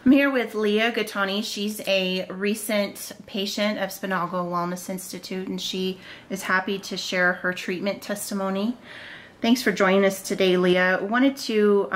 I'm here with Leah Gattani. She's a recent patient of Sponaugle Wellness Institute, and she is happy to share her treatment testimony. Thanks for joining us today, Leah. I wanted to,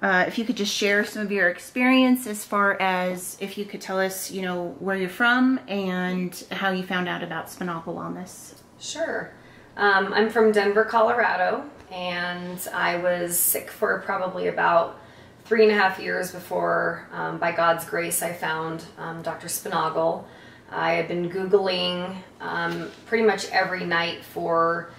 if you could just share some of your experience as far as if you could tell us, you know, where you're from and how you found out about Sponaugle Wellness. Sure. I'm from Denver, Colorado, and I was sick for probably about 3.5 years before, by God's grace, I found Dr. Sponaugle. I had been Googling pretty much every night for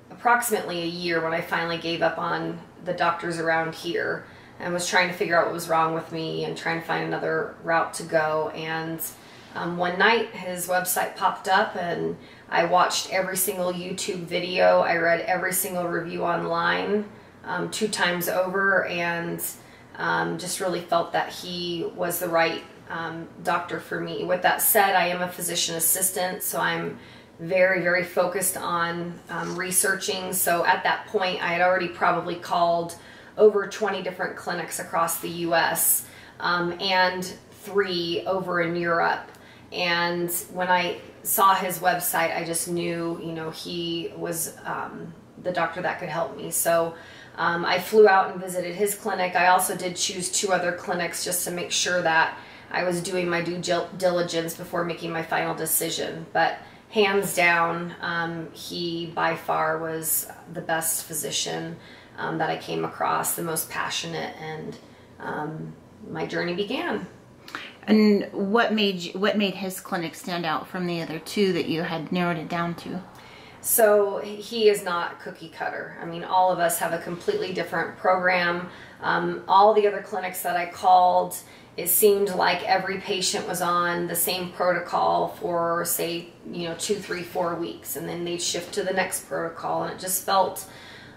approximately a year when I finally gave up on the doctors around here and was trying to figure out what was wrong with me and trying to find another route to go. And one night his website popped up and I watched every single YouTube video. I read every single review online 2 times over, and just really felt that he was the right doctor for me. With that said, I am a physician assistant, so I'm very, very focused on researching. So at that point, I had already probably called over 20 different clinics across the US and 3 over in Europe. And when I saw his website, I just knew, you know, he was the doctor that could help me. So I flew out and visited his clinic. I also did choose 2 other clinics just to make sure that I was doing my due diligence before making my final decision. But hands down, he by far was the best physician that I came across, the most passionate, and my journey began. And what made his clinic stand out from the other 2 that you had narrowed it down to? So he is not cookie cutter. I mean, all of us have a completely different program. All the other clinics that I called, it seemed like every patient was on the same protocol for, say, you know, 2, 3, 4 weeks, and then they'd shift to the next protocol, and it just felt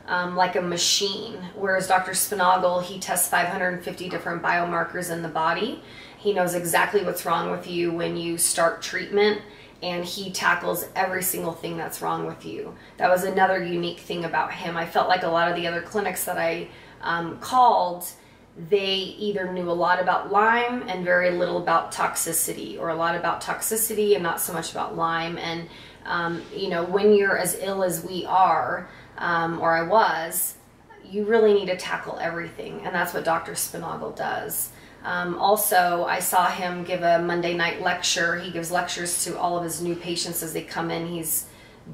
like a machine. Whereas Dr. Sponaugle, he tests 550 different biomarkers in the body. He knows exactly what's wrong with you when you start treatment, and he tackles every single thing that's wrong with you. That was another unique thing about him. I felt like a lot of the other clinics that I called, they either knew a lot about Lyme and very little about toxicity, or a lot about toxicity and not so much about Lyme. And you know, when you're as ill as we are, or I was, you really need to tackle everything, and that's what Dr. Sponaugle does. Also, I saw him give a Monday night lecture. He gives lectures to all of his new patients as they come in. He's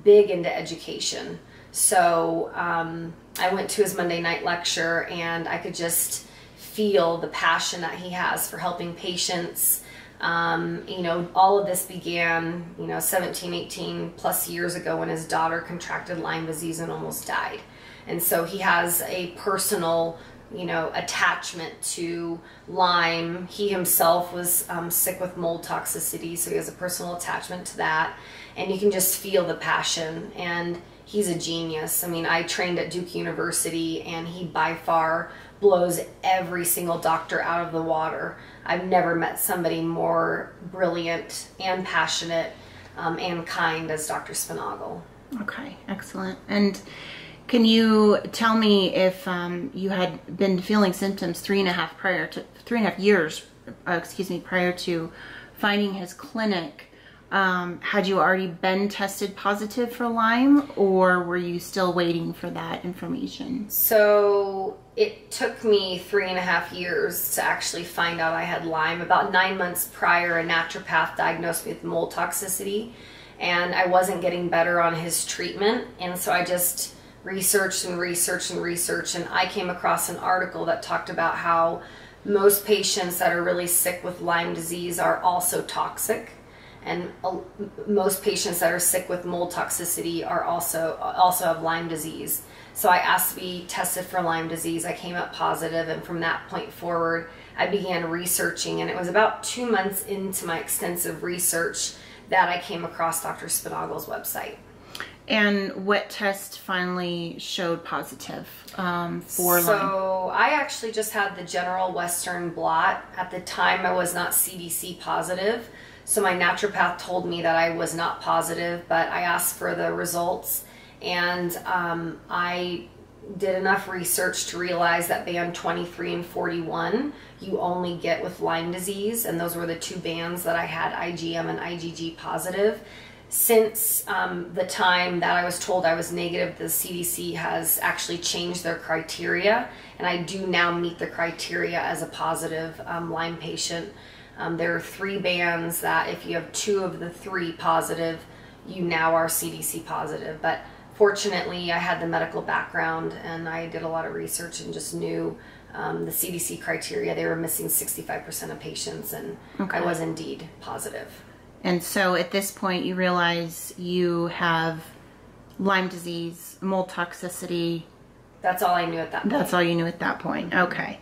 big into education. So I went to his Monday night lecture, and I could just feel the passion that he has for helping patients. You know, all of this began, you know, 17, 18 plus years ago when his daughter contracted Lyme disease and almost died. And so he has a personal, you know, attachment to Lyme. He himself was sick with mold toxicity, so he has a personal attachment to that. And you can just feel the passion, and he's a genius. I mean, I trained at Duke University, and he by far blows every single doctor out of the water. I've never met somebody more brilliant and passionate and kind as Dr. Sponaugle. Okay, excellent. And can you tell me if you had been feeling symptoms 3.5 years, prior to finding his clinic? Had you already been tested positive for Lyme, or were you still waiting for that information? So it took me 3.5 years to actually find out I had Lyme. About 9 months prior, a naturopath diagnosed me with mold toxicity, and I wasn't getting better on his treatment, and so I just researched and researched and researched, and I came across an article that talked about how most patients that are really sick with Lyme disease are also toxic, and most patients that are sick with mold toxicity are also have Lyme disease. So I asked to be tested for Lyme disease. I came up positive, and from that point forward, I began researching, and it was about 2 months into my extensive research that I came across Dr. Sponaugle's website. And what test finally showed positive for Lyme? So I actually just had the general Western blot. At the time, I was not CDC positive. So my naturopath told me that I was not positive, but I asked for the results, and I did enough research to realize that band 23 and 41 you only get with Lyme disease, and those were the two bands that I had IgM and IgG positive. Since the time that I was told I was negative, the CDC has actually changed their criteria, and I do now meet the criteria as a positive Lyme patient. There are 3 bands that if you have 2 of the 3 positive, you now are CDC positive. But fortunately, I had the medical background and I did a lot of research and just knew the CDC criteria. They were missing 65% of patients, and I was indeed positive. And so at this point, you realize you have Lyme disease, mold toxicity. That's all I knew at that point. That's all you knew at that point. Okay.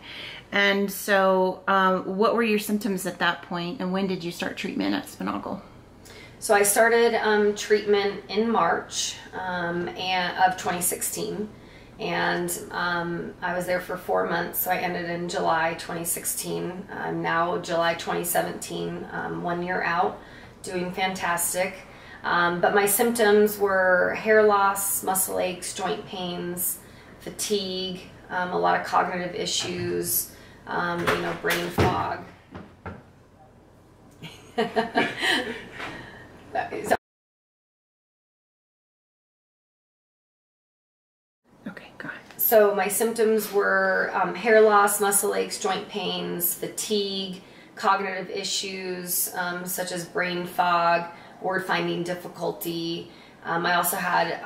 And so what were your symptoms at that point, and when did you start treatment at Sponaugle? So I started treatment in March of 2016, and I was there for 4 months. So I ended in July 2016. I'm now July 2017, 1 year out, doing fantastic. But my symptoms were hair loss, muscle aches, joint pains, fatigue, a lot of cognitive issues, brain fog. Okay, go ahead. So my symptoms were hair loss, muscle aches, joint pains, fatigue, cognitive issues such as brain fog, word finding difficulty. I also had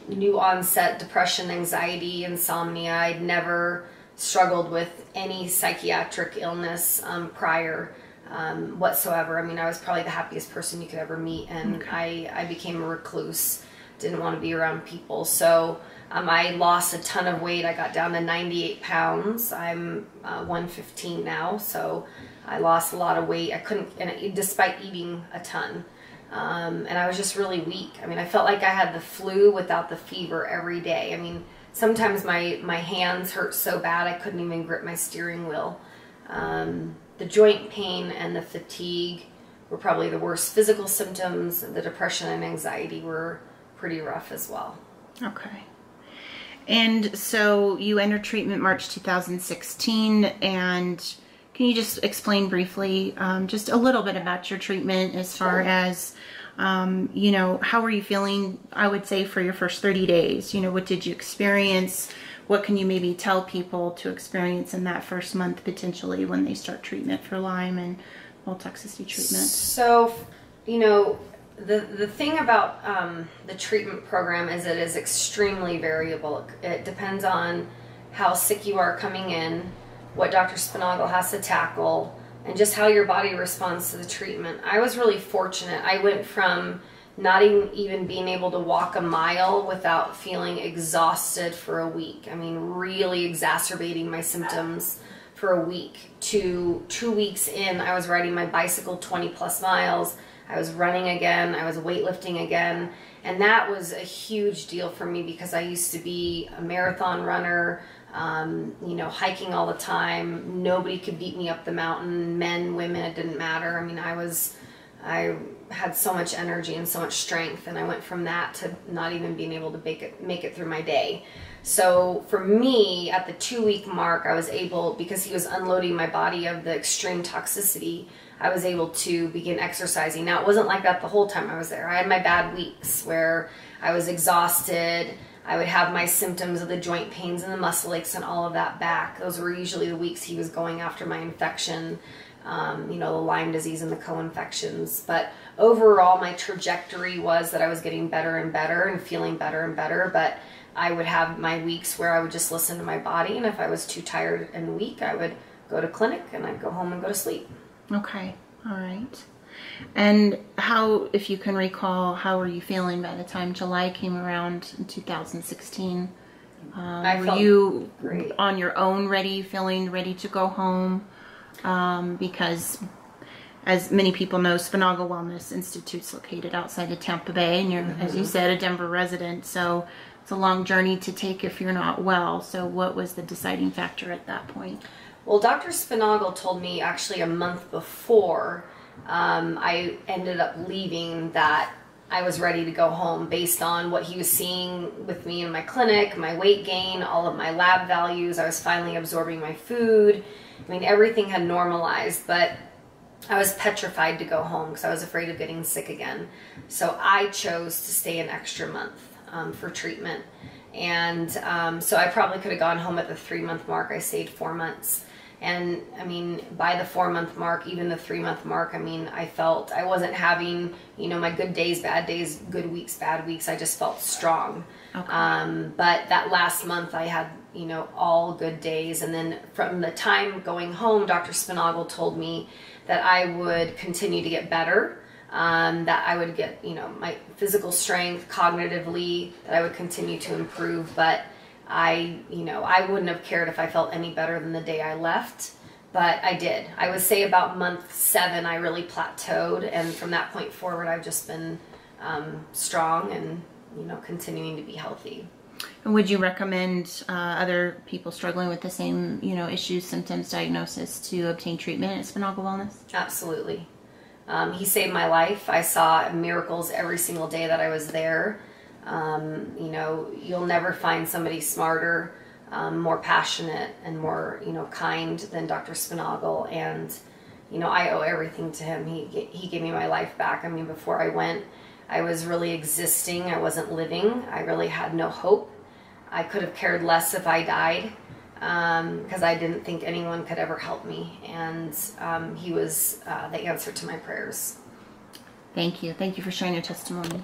new onset depression, anxiety, insomnia. I'd never struggled with any psychiatric illness prior whatsoever. I mean, I was probably the happiest person you could ever meet, and I became a recluse, didn't want to be around people. So I lost a ton of weight. I got down to 98 pounds. I'm 115 now, so I lost a lot of weight. I couldn't, and despite eating a ton. And I was just really weak. I mean, I felt like I had the flu without the fever every day. I mean, sometimes my hands hurt so bad I couldn't even grip my steering wheel. The joint pain and the fatigue were probably the worst physical symptoms. The depression and anxiety were pretty rough as well. Okay. And so you entered treatment March 2016, and can you just explain briefly just a little bit about your treatment as far as, how were you feeling, I would say, for your first 30 days? What did you experience? What can you maybe tell people to experience in that first month potentially when they start treatment for Lyme and mold toxicity treatment? So, the thing about the treatment program is it is extremely variable. It depends on how sick you are coming in, what Dr. Sponaugle has to tackle, and just how your body responds to the treatment. I was really fortunate. I went from not even being able to walk a mile without feeling exhausted for a week. I mean, really exacerbating my symptoms for a week, to 2 weeks in, I was riding my bicycle 20 plus miles. I was running again. I was weightlifting again. And that was a huge deal for me because I used to be a marathon runner, hiking all the time. Nobody could beat me up the mountain, men, women, it didn't matter. I mean, I had so much energy and so much strength, and I went from that to not even being able to make it through my day. So for me, at the 2 week mark, I was able, because he was unloading my body of the extreme toxicity, I was able to begin exercising. Now, it wasn't like that the whole time I was there. I had my bad weeks where I was exhausted. I would have my symptoms of the joint pains and the muscle aches and all of that back. Those were usually the weeks he was going after my infection, the Lyme disease and the co-infections. But overall, my trajectory was that I was getting better and better and feeling better and better. But I would have my weeks where I would just listen to my body, and if I was too tired and weak, I would go to clinic and I'd go home and go to sleep. Okay. All right. And how, if you can recall, how were you feeling by the time July came around in 2016? Were you great. On your own feeling ready to go home? Because as many people know, Sponaugle Wellness Institute is located outside of Tampa Bay, and you're, as you said, a Denver resident, so it's a long journey to take if you're not well. So what was the deciding factor at that point? Well, Dr. Sponaugle told me actually a month before I ended up leaving that I was ready to go home based on what he was seeing with me in my clinic, my weight gain, all of my lab values. I was finally absorbing my food. I mean, everything had normalized, but I was petrified to go home because I was afraid of getting sick again. So I chose to stay an extra month for treatment. And so I probably could have gone home at the 3-month mark. I stayed 4 months. And I mean, by the 4-month mark, even the 3-month mark, I mean, I felt I wasn't having, you know, my good days, bad days, good weeks, bad weeks. I just felt strong. Okay. But that last month I had, you know, all good days. And then from the time going home, Dr. Sponaugle told me that I would continue to get better, that I would get, you know, my physical strength, cognitively, that I would continue to improve. But I wouldn't have cared if I felt any better than the day I left, but I did. I would say about month 7, I really plateaued, and from that point forward, I've just been strong and, you know, continuing to be healthy. And would you recommend other people struggling with the same, you know, issues, symptoms, diagnosis to obtain treatment at Sponaugle Wellness? Absolutely. He saved my life. I saw miracles every single day that I was there. You know, you'll never find somebody smarter, more passionate, and more, you know, kind than Dr. Sponaugle. And, you know, I owe everything to him. He gave me my life back. I mean, before I went, I was really existing. I wasn't living. I really had no hope. I could have cared less if I died, because I didn't think anyone could ever help me. And he was the answer to my prayers. Thank you. Thank you for sharing your testimony.